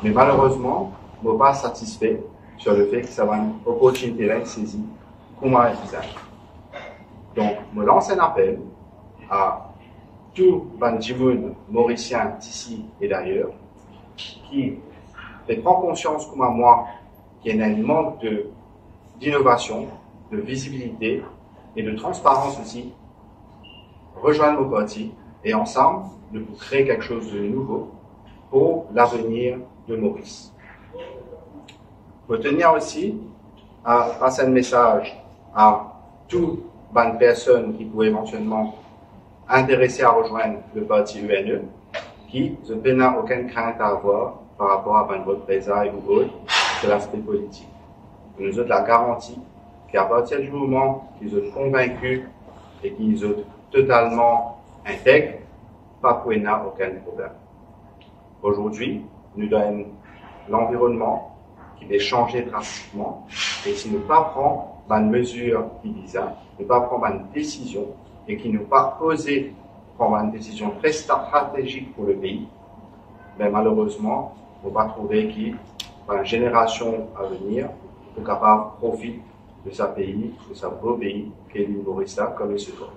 Mais malheureusement, je ne suis pas satisfait sur le fait que ça va une opportunité là saisie. Comment est-ce Donc, je lance un appel à tous les gens mauriciens d'ici et d'ailleurs qui prend conscience comme moi qu'il y a un manque d'innovation, de visibilité et de transparence aussi, rejoindre nos partis et ensemble de créer quelque chose de nouveau pour l'avenir de Maurice. Pour tenir aussi à passer un message à toutes les personnes qui pourraient éventuellement intéresser à rejoindre le parti UNE, qui n'ont aucune crainte à avoir par rapport à une représailles ou autre de l'aspect politique. Nous avons la garantie qu'à partir du moment qu'ils sont convaincus et qu'ils sont totalement intègres, pas pour aucun problème. Aujourd'hui, nous donnons l'environnement qui va changer drastiquement et si nous ne pas prendre une mesure qui vise à ne pas prendre une décision et qui ne pas oser prendre une décision très stratégique pour le pays, mais malheureusement, on va trouver qu'il une génération à venir est capable de profiter de sa pays, de sa beau pays, qui est l'île Maurice, comme il se doit.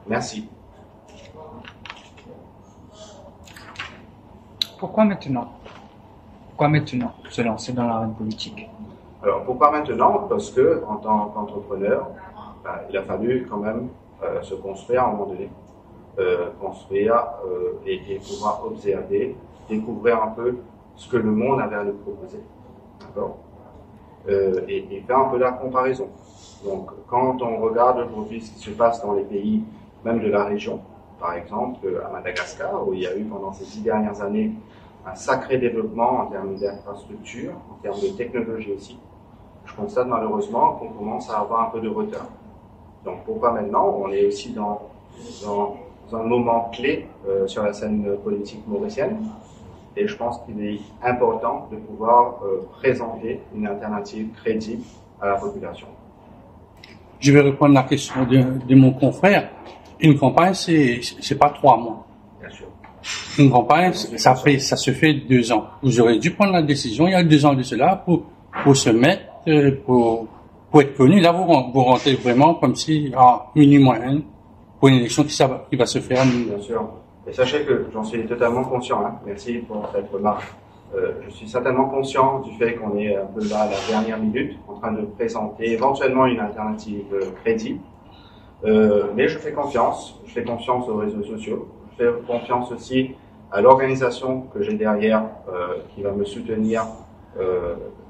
Merci. Pourquoi maintenant se lancer dans l'arène politique? Alors, pourquoi maintenant? Parce que, en tant qu'entrepreneur, il a fallu quand même se construire à un moment donné. Construire et pouvoir observer, découvrir un peu ce que le monde avait à nous proposer. D'accord? Et faire un peu la comparaison. Donc, quand on regarde aujourd'hui ce qui se passe dans les pays, même de la région, par exemple à Madagascar, où il y a eu pendant ces 10 dernières années un sacré développement en termes d'infrastructures, en termes de technologie aussi, je constate malheureusement qu'on commence à avoir un peu de retard. Donc pourquoi maintenant? On est aussi dans un moment clé sur la scène politique mauricienne et je pense qu'il est important de pouvoir présenter une alternative crédible à la population. Je vais reprendre la question de mon confrère. Une campagne, c'est pas 3 mois. Bien sûr. Une campagne, ça se fait 2 ans. Vous aurez dû prendre la décision il y a 2 ans de cela pour se mettre, pour être connu. Là, vous rentrez vraiment comme si à minimum pour une élection qui va se faire. Bien sûr. Et sachez que j'en suis totalement conscient. Hein. Merci pour cette remarque. Je suis certainement conscient du fait qu'on est un peu là à la dernière minute, en train de présenter éventuellement une alternative crédible. Mais je fais confiance aux réseaux sociaux, je fais confiance aussi à l'organisation que j'ai derrière, qui va me soutenir,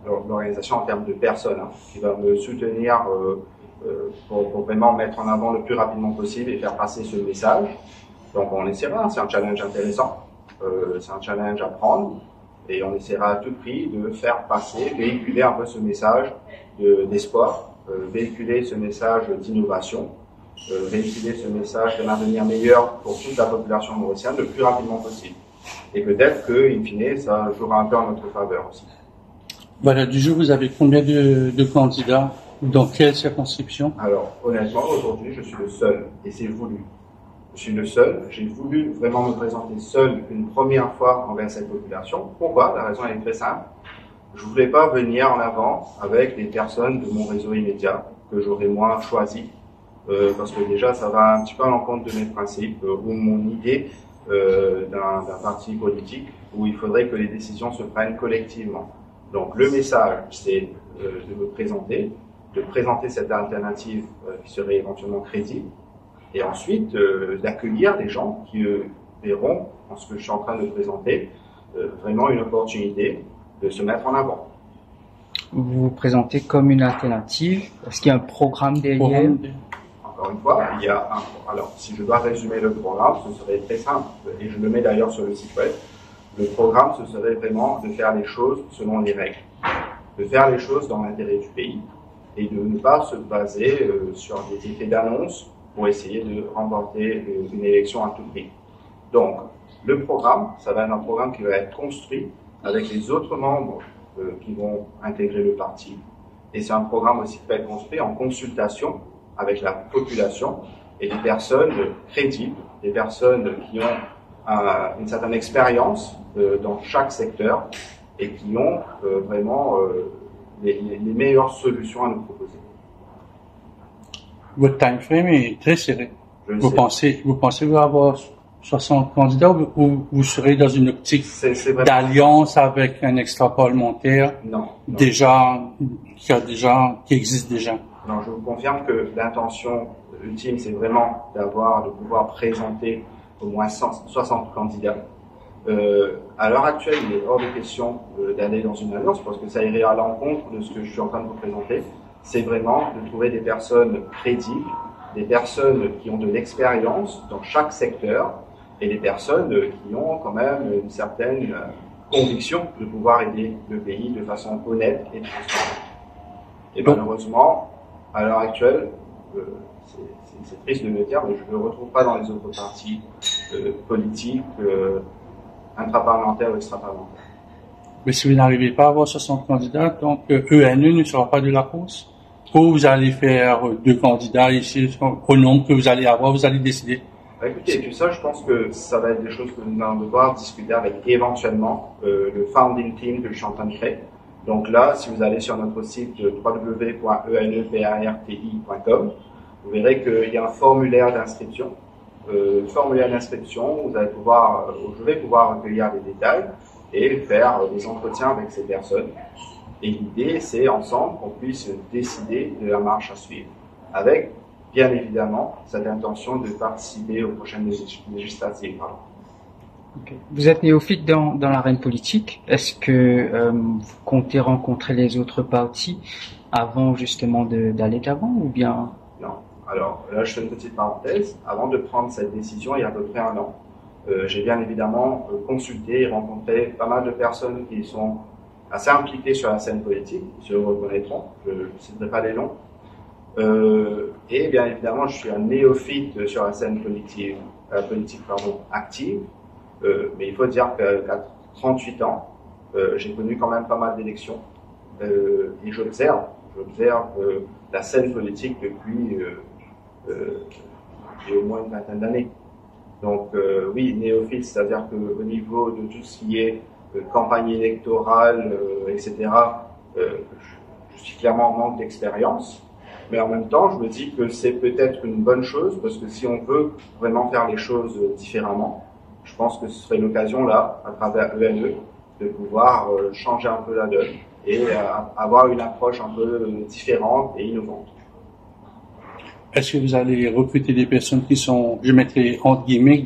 l'organisation en termes de personnes, hein, qui va me soutenir pour vraiment mettre en avant le plus rapidement possible et faire passer ce message. Donc on essaiera, c'est un challenge intéressant, c'est un challenge à prendre. Et on essaiera à tout prix de faire passer, véhiculer un peu ce message d'espoir, véhiculer ce message d'innovation, véhiculer ce message d'un avenir meilleur pour toute la population mauricienne le plus rapidement possible. Et peut-être que, in fine, ça jouera un peu en notre faveur aussi. Voilà, du jour, vous avez combien de candidats? Dans quelle circonscription? Alors, honnêtement, aujourd'hui, je suis le seul, et c'est voulu. Je suis le seul, j'ai voulu vraiment me présenter seul une première fois envers cette population. Pourquoi? La raison est très simple. Je voulais pas venir en avant avec des personnes de mon réseau immédiat que j'aurais moi choisi, parce que déjà ça va un petit peu à l'encontre de mes principes ou mon idée d'un parti politique où il faudrait que les décisions se prennent collectivement. Donc le message, c'est de me présenter, de présenter cette alternative qui serait éventuellement crédible, et ensuite d'accueillir des gens qui verront en ce que je suis en train de présenter vraiment une opportunité de se mettre en avant. Vous vous présentez comme une alternative. Est-ce qu'il y a un programme derrière? Encore une fois, il y a alors si je dois résumer le programme, ce serait très simple, et je le mets d'ailleurs sur le site web. Le programme, ce serait vraiment de faire les choses selon les règles, de faire les choses dans l'intérêt du pays, et de ne pas se baser sur des effets d'annonce pour essayer de remporter une élection à tout prix. Donc, le programme, ça va être un programme qui va être construit avec les autres membres qui vont intégrer le parti. Et c'est un programme aussi qui va être construit en consultation avec la population et des personnes crédibles, des personnes qui ont une certaine expérience dans chaque secteur et qui ont vraiment les meilleures solutions à nous proposer. Votre time frame est très serré. Vous pensez avoir 60 candidats ou vous serez dans une optique d'alliance avec un extra parlementaire qui existe déjà? Non, je vous confirme que l'intention ultime, c'est vraiment de pouvoir présenter au moins 60 candidats. À l'heure actuelle, il est hors de question d'aller dans une alliance parce que ça irait à l'encontre de ce que je suis en train de vous présenter. C'est vraiment de trouver des personnes crédibles, des personnes qui ont de l'expérience dans chaque secteur et des personnes qui ont quand même une certaine conviction de pouvoir aider le pays de façon honnête et transparente. Et malheureusement, à l'heure actuelle, c'est triste de le dire, mais je ne le retrouve pas dans les autres partis politiques, intraparlementaires ou extraparlementaires. Mais si vous n'arrivez pas à avoir 60 candidats, donc ENE ne sera pas de la course? Ou vous allez faire 2 candidats ici, au nombre que vous allez avoir, vous allez décider? Écoutez, tout ça, je pense que ça va être des choses que nous allons devoir discuter avec éventuellement le founding team que je suis en train de créer. Donc là, si vous allez sur notre site www.eneparti.com, vous verrez qu'il y a un formulaire d'inscription. Formulaire d'inscription, je vais pouvoir recueillir des détails et faire des entretiens avec ces personnes. Et l'idée, c'est ensemble qu'on puisse décider de la marche à suivre, avec bien évidemment cette intention de participer aux prochaines législatives. Okay. Vous êtes néophyte dans l'arène politique. Est-ce que vous comptez rencontrer les autres partis avant justement d'aller d'avant ou bien? Non. Alors là, je fais une petite parenthèse. Avant de prendre cette décision, il y a à peu près 1 an, j'ai bien évidemment consulté et rencontré pas mal de personnes qui sont assez impliquées sur la scène politique, ils se reconnaîtront, je ne citerai pas les noms. Et bien évidemment, je suis un néophyte sur la scène politique active, mais il faut dire qu'à 38 ans, j'ai connu quand même pas mal d'élections, et j'observe la scène politique depuis au moins une vingtaine d'années. Donc oui, néophyte, c'est-à-dire qu'au niveau de tout ce qui est campagne électorale, etc., je suis clairement en manque d'expérience. Mais en même temps, je me dis que c'est peut-être une bonne chose, parce que si on veut vraiment faire les choses différemment, je pense que ce serait l'occasion là, à travers ENE, de pouvoir changer un peu la donne et avoir une approche un peu différente et innovante. Est-ce que vous allez recruter des personnes qui sont, je mettrai entre guillemets,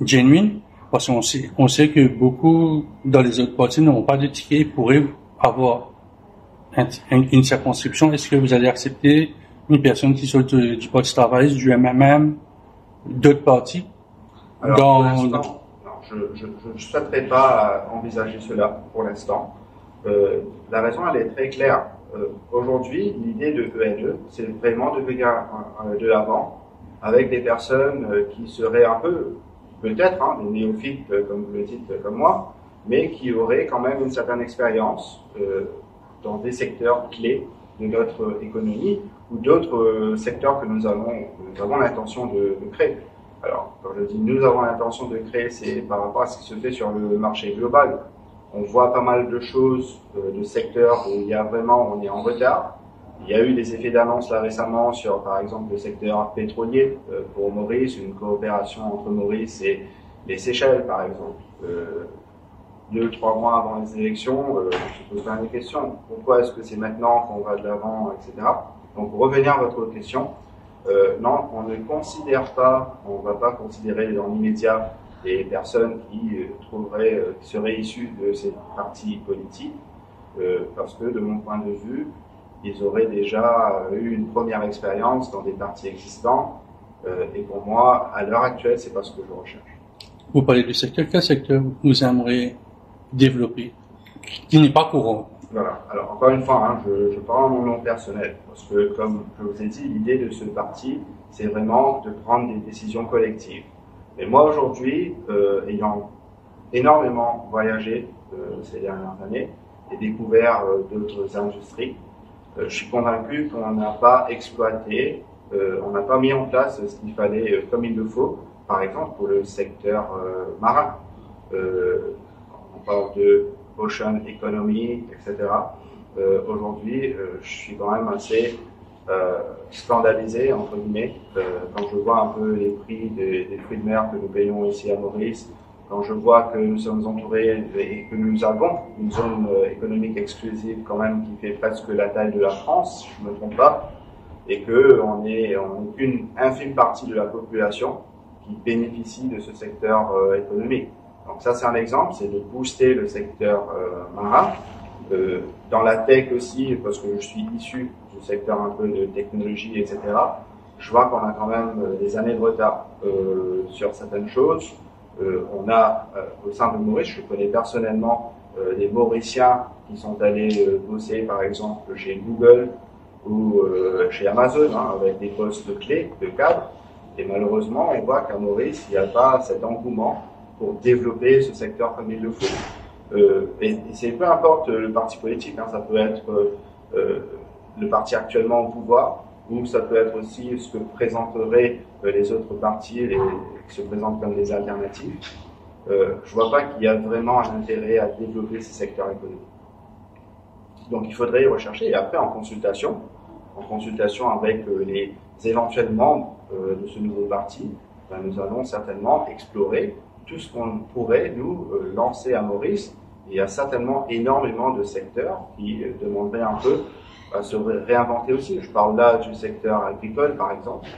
genuines? Parce qu'on sait que beaucoup dans les autres partis n'ont pas de ticket, pourraient avoir une circonscription. Est-ce que vous allez accepter une personne qui soit du Parti travailliste, du MMM, d'autres partis? Alors, pour l'instant, non, je ne souhaiterais pas envisager cela pour l'instant. La raison, elle est très claire. Aujourd'hui, l'idée de ENE, c'est vraiment de venir de l'avant avec des personnes qui seraient un peu, peut-être, des néophytes, comme vous le dites, comme moi, mais qui auraient quand même une certaine expérience dans des secteurs clés de notre économie ou d'autres secteurs que nous avons l'intention de créer. Alors, quand je dis nous avons l'intention de créer, c'est par rapport à ce qui se fait sur le marché global. On voit pas mal de choses, de secteurs où on est en retard. Il y a eu des effets d'annonce là récemment sur, par exemple, le secteur pétrolier pour Maurice, une coopération entre Maurice et les Seychelles, par exemple. 2-3 mois avant les élections, on se pose plein de questions. Pourquoi est-ce que c'est maintenant qu'on va de l'avant, etc. Donc, pour revenir à votre question, non, on ne considère pas, on ne va pas considérer dans l'immédiat des personnes qui seraient issues de ces partis politiques, parce que de mon point de vue, ils auraient déjà eu une première expérience dans des partis existants, et pour moi, à l'heure actuelle, c'est pas ce que je recherche. Vous parlez du secteur, quel secteur vous aimeriez développer, qui n'est pas courant? Voilà. Alors, encore une fois, je parle en mon nom personnel, parce que, comme je vous ai dit, l'idée de ce parti, c'est vraiment de prendre des décisions collectives. Et moi, aujourd'hui, ayant énormément voyagé ces dernières années et découvert d'autres industries, je suis convaincu qu'on n'a pas exploité, on n'a pas mis en place ce qu'il fallait comme il le faut par exemple pour le secteur marin. On parle de ocean economy, etc. Aujourd'hui, je suis quand même assez scandalisé, entre guillemets, quand je vois un peu les prix des fruits de mer que nous payons ici à Maurice, quand je vois que nous sommes entourés et que nous avons une zone économique exclusive quand même qui fait presque la taille de la France, si je ne me trompe pas, et qu'on est qu'une infime partie de la population qui bénéficie de ce secteur économique. Donc ça, c'est un exemple, c'est de booster le secteur marin. Dans la tech aussi, parce que je suis issu du secteur un peu de technologie, etc., je vois qu'on a quand même des années de retard sur certaines choses. On a, au sein de Maurice, je connais personnellement des Mauriciens qui sont allés bosser, par exemple, chez Google ou chez Amazon, avec des postes clés de cadre. Et malheureusement, on voit qu'à Maurice, il n'y a pas cet engouement pour développer ce secteur comme il le faut. Et c'est peu importe le parti politique, ça peut être le parti actuellement au pouvoir, ou ça peut être aussi ce que présenteraient les autres partis qui se présentent comme des alternatives. Je vois pas qu'il y a vraiment un intérêt à développer ces secteurs économiques. Donc il faudrait y rechercher, et après en consultation avec les éventuels membres de ce nouveau parti, nous allons certainement explorer tout ce qu'on pourrait nous lancer à Maurice. Il y a certainement énormément de secteurs qui demanderaient un peu à se réinventer aussi. Je parle là du secteur agricole, par exemple.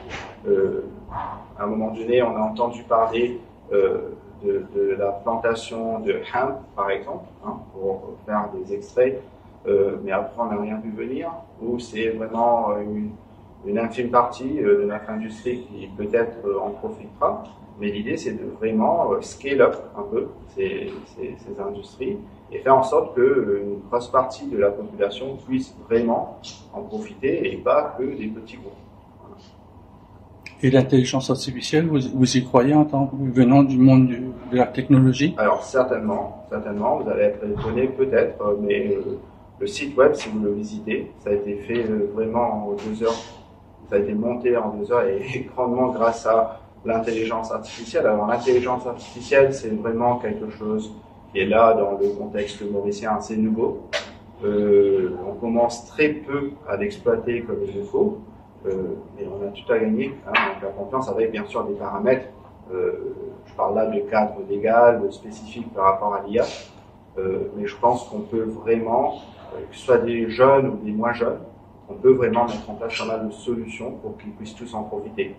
À un moment donné, on a entendu parler de la plantation de hemp, par exemple, pour faire des extraits, mais après on n'a rien vu venir, où c'est vraiment une infime partie de notre industrie qui peut-être en profitera. Mais l'idée, c'est de vraiment scale up un peu ces industries et faire en sorte qu'une grosse partie de la population puisse vraiment en profiter et pas que des petits groupes. Voilà. Et l'intelligence artificielle, vous y croyez en tant que venant du monde de la technologie? Alors certainement, vous allez être étonné peut-être, mais le site web, si vous le visitez, ça a été fait vraiment en 2 heures. Ça a été monté en 2 heures et grandement grâce à l'intelligence artificielle. Alors l'intelligence artificielle, c'est vraiment quelque chose qui est là dans le contexte mauricien assez nouveau. On commence très peu à l'exploiter comme il le faut, mais on a tout à gagner. Donc la confiance avec bien sûr des paramètres. Je parle là de cadre légal, spécifique par rapport à l'IA, mais je pense qu'on peut vraiment, que ce soit des jeunes ou des moins jeunes, on peut vraiment mettre en place pas mal de solutions pour qu'ils puissent tous en profiter.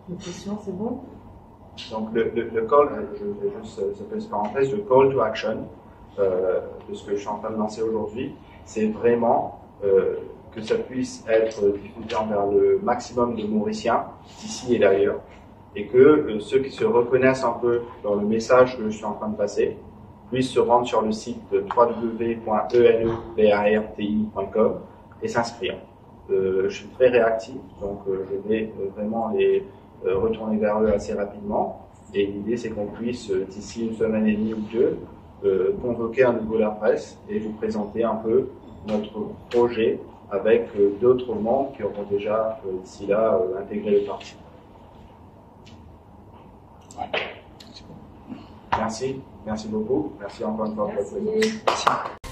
Une question, c'est bon? Donc le call, je vais juste faire une parenthèse, le call to action de ce que je suis en train de lancer aujourd'hui, c'est vraiment que ça puisse être diffusé envers le maximum de Mauriciens d'ici et d'ailleurs, et que ceux qui se reconnaissent un peu dans le message que je suis en train de passer puissent se rendre sur le site www.enebarti.com et s'inscrire. Je suis très réactif, donc je vais vraiment les retourner vers eux assez rapidement. Et l'idée, c'est qu'on puisse, d'ici 1 semaine et demie ou 2, convoquer à nouveau la presse et vous présenter un peu notre projet avec d'autres membres qui auront déjà, d'ici là, intégré le parti. Merci beaucoup. Merci encore une fois pour votre présence.